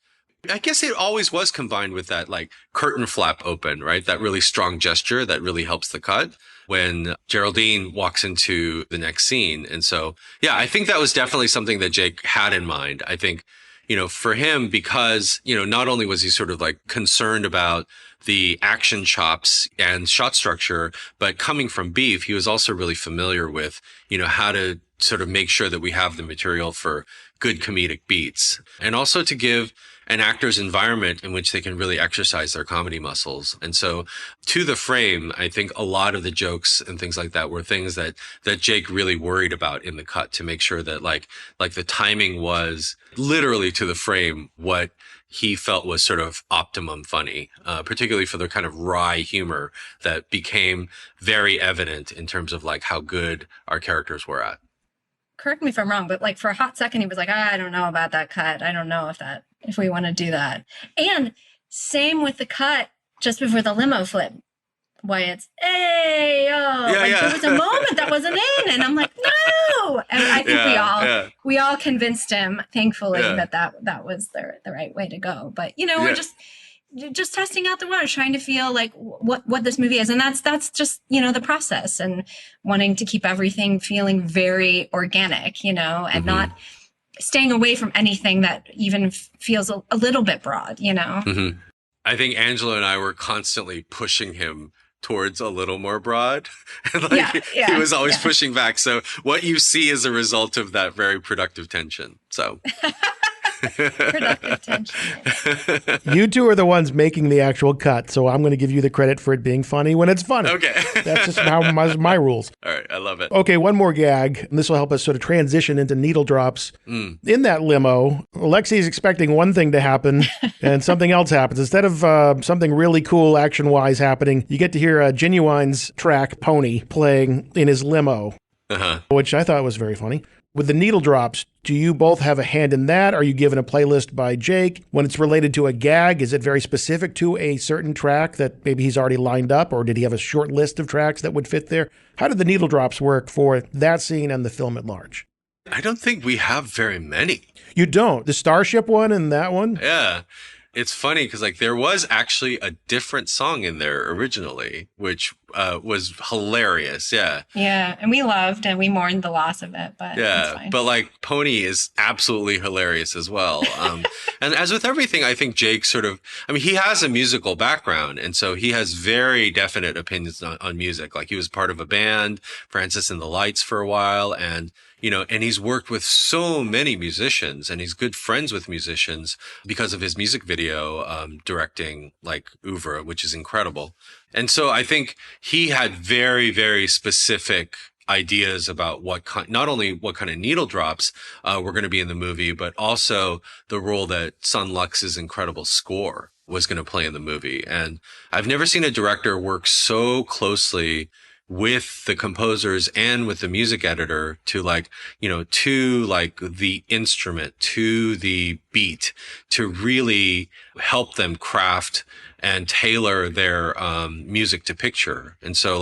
I guess it always was combined with that like curtain flap open, right? That really strong gesture that really helps the cut when Geraldine walks into the next scene. And so, yeah, I think that was definitely something that Jake had in mind. I think, you know, for him, because, you know, not only was he sort of like concerned about the action chops and shot structure, but coming from Beef, he was also really familiar with, you know, how to sort of make sure that we have the material for good comedic beats, and also to give an actor's environment in which they can really exercise their comedy muscles. And so to the frame, I think a lot of the jokes and things like that were things that Jake really worried about in the cut, to make sure that like the timing was literally to the frame what he felt was sort of optimum funny, particularly for the kind of wry humor that became very evident in terms of like how good our characters were at. Correct me if I'm wrong, but like for a hot second, he was like, I don't know about that cut. I don't know if we want to do that. And same with the cut just before the limo flip. Wyatt's, hey, oh, there was a moment that wasn't in, and I'm like, no. And I think we all convinced him, thankfully, that was the right way to go. But you know, we're just testing out the waters, trying to feel like what this movie is, and that's just, you know, the process, and wanting to keep everything feeling very organic, you know, and not staying away from anything that even feels a little bit broad, you know. I think Angela and I were constantly pushing him towards a little more broad. And like he was always pushing back. So what you see is a result of that very productive tension. So productive tension. You two are the ones making the actual cut, so I'm going to give you the credit for it being funny when it's funny. Okay. That's just how my rules. All right, I love it. Okay, one more gag, and this will help us sort of transition into needle drops. In that limo, Lexi's expecting one thing to happen, and something else happens. Instead of something really cool action-wise happening, you get to hear Genuine's track, Pony, playing in his limo, which I thought was very funny. With the needle drops, do you both have a hand in that? Are you given a playlist by Jake? When it's related to a gag, is it very specific to a certain track that maybe he's already lined up, or did he have a short list of tracks that would fit there? How did the needle drops work for that scene and the film at large? I don't think we have very many. You don't? The Starship one and that one? Yeah. It's funny because like there was actually a different song in there originally, which was hilarious. Yeah. Yeah. And we loved and we mourned the loss of it. But it's fine. But like Pony is absolutely hilarious as well. And as with everything, I think Jake he has a musical background. And so he has very definite opinions on music. Like he was part of a band, Francis and the Lights, for a while. And you know, and he's worked with so many musicians, and he's good friends with musicians because of his music video directing, like oeuvre, which is incredible. And so I think he had very, very specific ideas about not only what kind of needle drops were going to be in the movie, but also the role that Sun Lux's incredible score was going to play in the movie. And I've never seen a director work so closely with the composers and with the music editor to to the instrument, to the beat, to really help them craft and tailor their music to picture. And so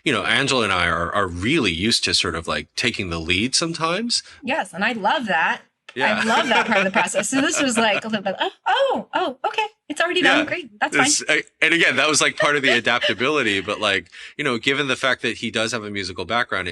Angela and I are really used to sort of like taking the lead sometimes. Yes. And I love that. Yeah. I love that part of the process. So this was like a little bit, okay. It's already done. Great. That's fine. And again, that was like part of the adaptability, but given the fact that he does have a musical background,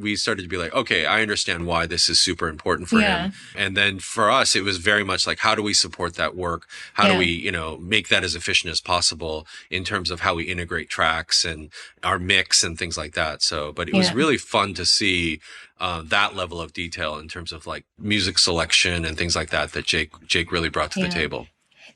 we started to be like, okay, I understand why this is super important for him. And then for us, it was very much like, how do we support that work? How do we, make that as efficient as possible in terms of how we integrate tracks and our mix and things like that. So, but it was really fun to see that level of detail in terms of like music selection and things like that Jake really brought to the table.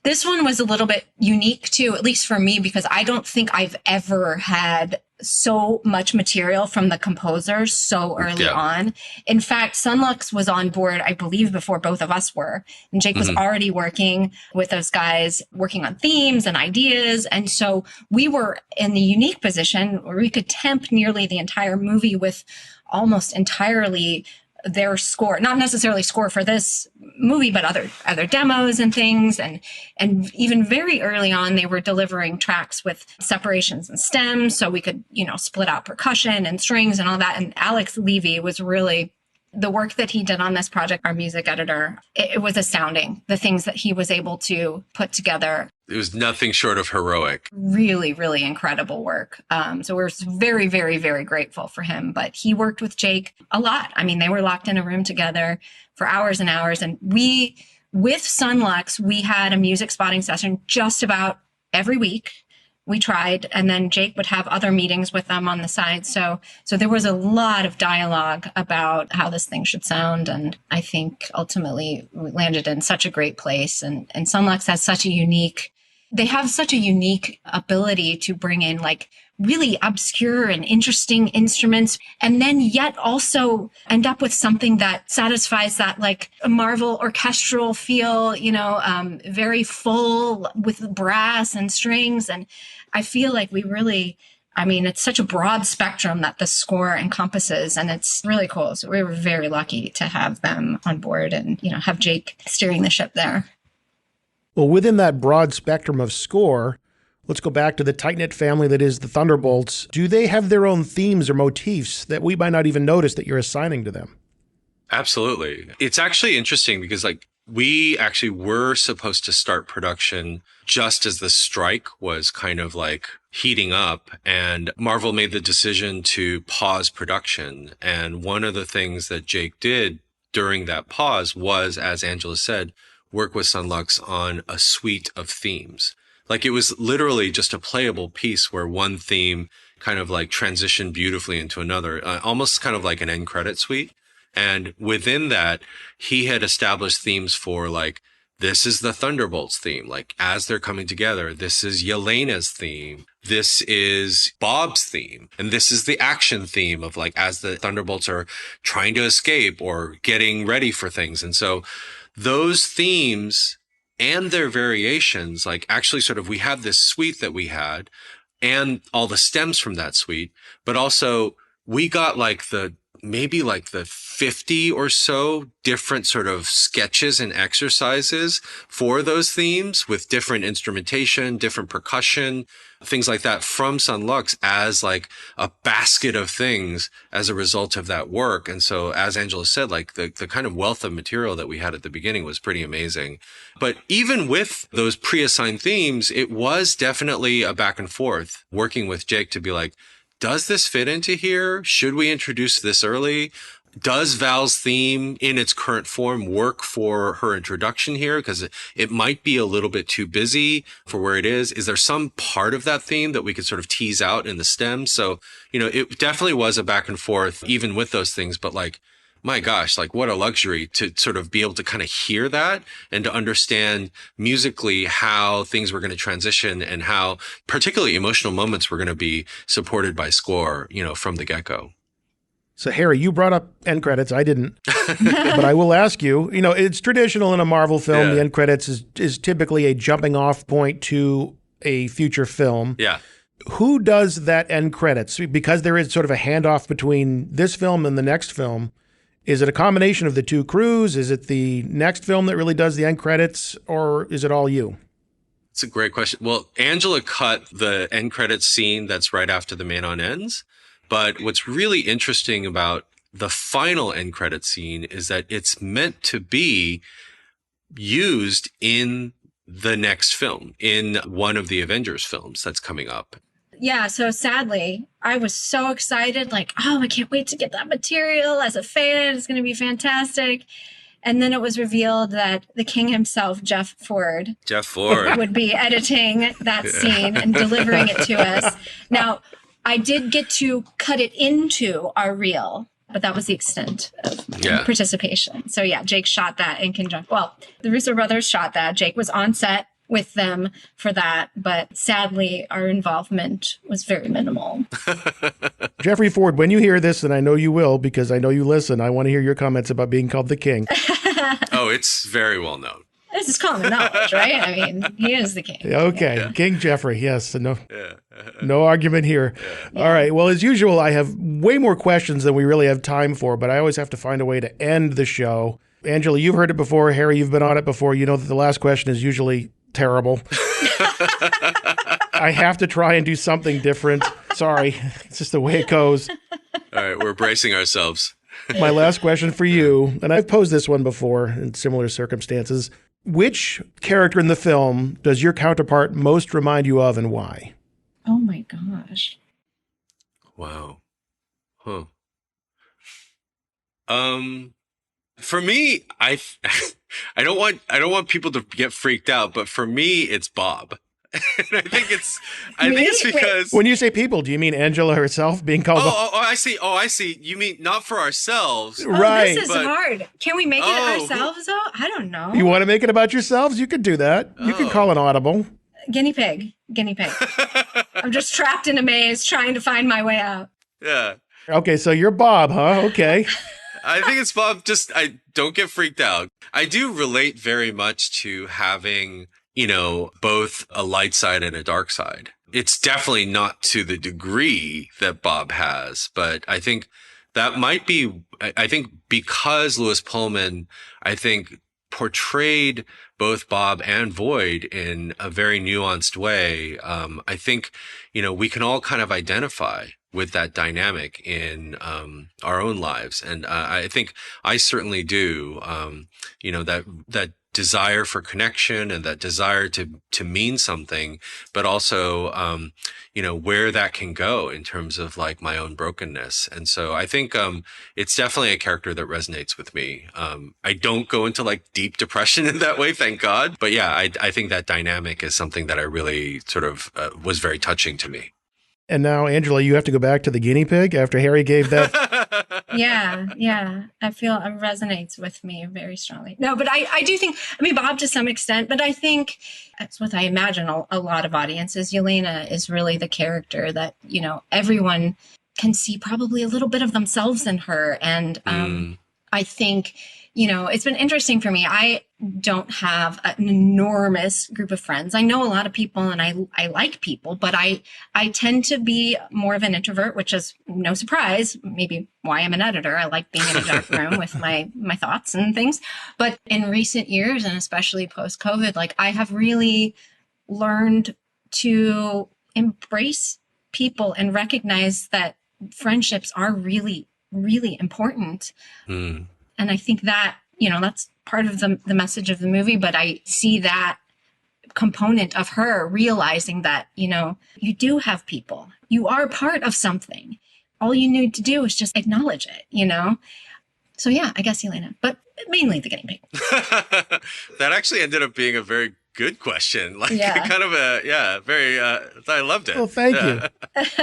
This one was a little bit unique too, at least for me, because I don't think I've ever had so much material from the composers so early on. In fact, Sun Lux was on board, I believe, before both of us were. And Jake was already working with those guys, working on themes and ideas. And so we were in the unique position where we could temp nearly the entire movie with almost entirely their score, not necessarily score for this movie, but other demos and things. And even very early on, they were delivering tracks with separations and stems. So we could, split out percussion and strings and all that. And Alex Levy was really the work that he did on this project, our music editor. It was astounding, the things that he was able to put together. It was nothing short of heroic. Really, really incredible work. So we're very, very, very grateful for him. But he worked with Jake a lot. I mean, they were locked in a room together for hours and hours. And with Sun Lux, we had a music spotting session just about every week. We tried, and then Jake would have other meetings with them on the side. So there was a lot of dialogue about how this thing should sound. And I think ultimately we landed in such a great place. And Sun Lux has such a unique ability to bring in like really obscure and interesting instruments, and then yet also end up with something that satisfies that like a Marvel orchestral feel, very full with brass and strings. And I feel like it's such a broad spectrum that the score encompasses, and it's really cool. So we were very lucky to have them on board and, have Jake steering the ship there. Well, within that broad spectrum of score, let's go back to the tight-knit family that is the Thunderbolts. Do they have their own themes or motifs that we might not even notice that you're assigning to them? Absolutely. It's actually interesting because we actually were supposed to start production just as the strike was kind of heating up, and Marvel made the decision to pause production. And one of the things that Jake did during that pause was, as Angela said, work with Sun Lux on a suite of themes. It was literally just a playable piece where one theme kind of transitioned beautifully into another, almost kind of like an end credit suite. And within that, he had established themes for this is the Thunderbolts theme, as they're coming together. This is Yelena's theme. This is Bob's theme. And this is the action theme of as the Thunderbolts are trying to escape or getting ready for things. And so those themes and their variations, actually sort of, we have this suite that we had and all the stems from that suite, but also we got maybe the 50 or so different sort of sketches and exercises for those themes with different instrumentation, different percussion, things like that from Sun Lux as a basket of things as a result of that work. And so, as Angela said, the kind of wealth of material that we had at the beginning was pretty amazing. But even with those pre-assigned themes, it was definitely a back and forth working with Jake to be does this fit into here? Should we introduce this early? Does Val's theme in its current form work for her introduction here? Because it might be a little bit too busy for where it is. Is there some part of that theme that we could sort of tease out in the stem? So, it definitely was a back and forth, even with those things. But my gosh, what a luxury to sort of be able to kind of hear that and to understand musically how things were going to transition and how particularly emotional moments were going to be supported by score, from the get-go. So, Harry, you brought up end credits. I didn't. But I will ask you, it's traditional in a Marvel film. Yeah. The end credits is typically a jumping off point to a future film. Yeah. Who does that end credits? Because there is sort of a handoff between this film and the next film. Is it a combination of the two crews? Is it the next film that really does the end credits, or is it all you? It's a great question. Well, Angela cut the end credits scene that's right after the man on ends. But what's really interesting about the final end credit scene is that it's meant to be used in the next film, in one of the Avengers films that's coming up. Yeah, so sadly, I was so excited, like, oh, I can't wait to get that material as a fan. It's going to be fantastic. And then it was revealed that the king himself, Jeff Ford, would be editing that scene and delivering it to us. Now, I did get to cut it into our reel, but that was the extent of participation. So yeah, Jake shot that in conjunction. Well, the Russo brothers shot that. Jake was on set with them for that, but sadly, our involvement was very minimal. Jeffrey Ford, when you hear this, and I know you will because I know you listen, I want to hear your comments about being called the king. Oh, it's very well known. This is common knowledge, right? I mean, he is the king. Okay, yeah. King Jeffrey, yes. No argument here. Yeah. All right, well, as usual, I have way more questions than we really have time for, but I always have to find a way to end the show. Angela, you've heard it before. Harry, you've been on it before. You know that the last question is usually terrible. I have to try and do something different. Sorry, it's just the way it goes. All right, we're bracing ourselves. My last question for you, and I've posed this one before in similar circumstances. Which character in the film does your counterpart most remind you of, and why? Oh my gosh. Wow. Huh. For me, I don't want people to get freaked out, but for me, it's Bob. And I think it's because when you say people, do you mean Angela herself being called? Oh, I see. Oh, I see. You mean not for ourselves, right? This is hard. Can we make it ourselves though? I don't know. You want to make it about yourselves? You could do that. You could call an audible. Guinea pig. I'm just trapped in a maze trying to find my way out. Yeah. Okay, so you're Bob, huh? Okay. I think it's Bob. I don't get freaked out. I do relate very much to having, both a light side and a dark side. It's definitely not to the degree that Bob has, but I think that might be, because Lewis Pullman, portrayed both Bob and Void in a very nuanced way. I think, we can all kind of identify with that dynamic in our own lives. And I think I certainly do, that desire for connection and that desire to mean something, but also, where that can go in terms of like my own brokenness. And so I think it's definitely a character that resonates with me. I don't go into like deep depression in that way, thank God. But yeah, I think that dynamic is something that I really sort of was very touching to me. And now, Angela, you have to go back to the guinea pig after Harry gave that. Yeah. I feel it resonates with me very strongly. No, but I do think, Bob to some extent, but I think that's what I imagine a lot of audiences. Yelena is really the character that, everyone can see probably a little bit of themselves in her. And I think, it's been interesting for me. I don't have an enormous group of friends. I know a lot of people and I like people, but I tend to be more of an introvert, which is no surprise, maybe why I'm an editor. I like being in a dark room with my thoughts and things. But in recent years, and especially post-COVID, like I have really learned to embrace people and recognize that friendships are really, really important. And I think that, that's part of the message of the movie, but I see that component of her realizing that, you do have people. You are part of something. All you need to do is just acknowledge it, So yeah, I guess Yelena, but mainly the guinea pig. That actually ended up being a very good question. Kind of very, I loved it. Well, thank you.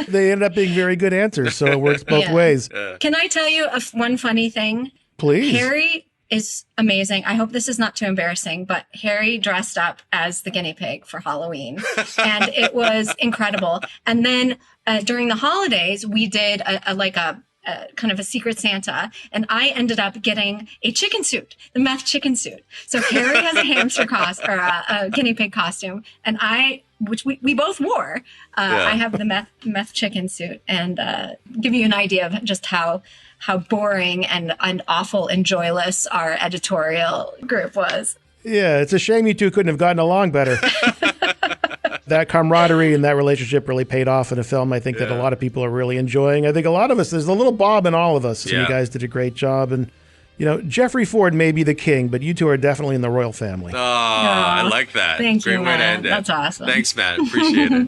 They ended up being very good answers, so it works both ways. Can I tell you one funny thing? Please. Harry is amazing. I hope this is not too embarrassing, but Harry dressed up as the guinea pig for Halloween, and it was incredible. And then during the holidays, we did a kind of a secret Santa, and I ended up getting a chicken suit, the meth chicken suit. So Harry has a hamster costume or a guinea pig costume, and which we both wore. I have the meth chicken suit, and give you an idea of just how boring and awful and joyless our editorial group was. Yeah, it's a shame you two couldn't have gotten along better. That camaraderie and that relationship really paid off in a film I think that a lot of people are really enjoying. I think a lot of us, there's a little Bob in all of us, and you guys did a great job. And, Jeffrey Ford may be the king, but you two are definitely in the royal family. Oh, I like that. Thank you, Great way to end it. That's awesome. Thanks, Matt. Appreciate it.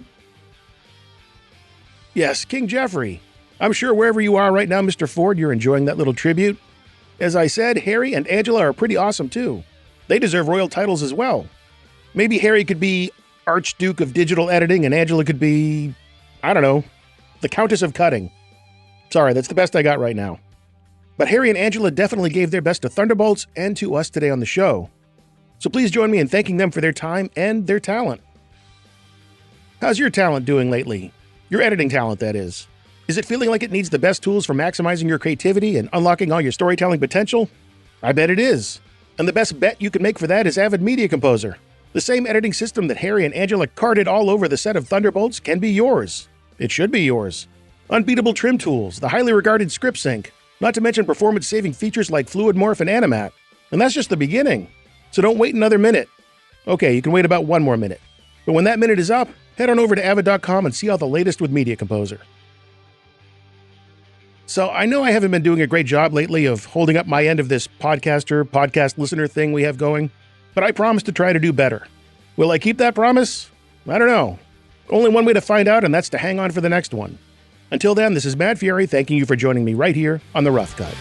Yes, King Jeffrey. I'm sure wherever you are right now, Mr. Ford, you're enjoying that little tribute. As I said, Harry and Angela are pretty awesome too. They deserve royal titles as well. Maybe Harry could be Archduke of Digital Editing and Angela could be, I don't know, the Countess of Cutting. Sorry, that's the best I got right now. But Harry and Angela definitely gave their best to Thunderbolts and to us today on the show. So please join me in thanking them for their time and their talent. How's your talent doing lately? Your editing talent, that is. Is it feeling like it needs the best tools for maximizing your creativity and unlocking all your storytelling potential? I bet it is. And the best bet you can make for that is Avid Media Composer. The same editing system that Harry and Angela carted all over the set of Thunderbolts can be yours. It should be yours. Unbeatable trim tools, the highly regarded script sync, not to mention performance-saving features like Fluid Morph and Animat. And that's just the beginning. So don't wait another minute. Okay, you can wait about one more minute. But when that minute is up, head on over to avid.com and see all the latest with Media Composer. So I know I haven't been doing a great job lately of holding up my end of this podcast listener thing we have going, but I promise to try to do better. Will I keep that promise? I don't know. Only one way to find out, and that's to hang on for the next one. Until then, this is Matt Fieri thanking you for joining me right here on The Rough Cut.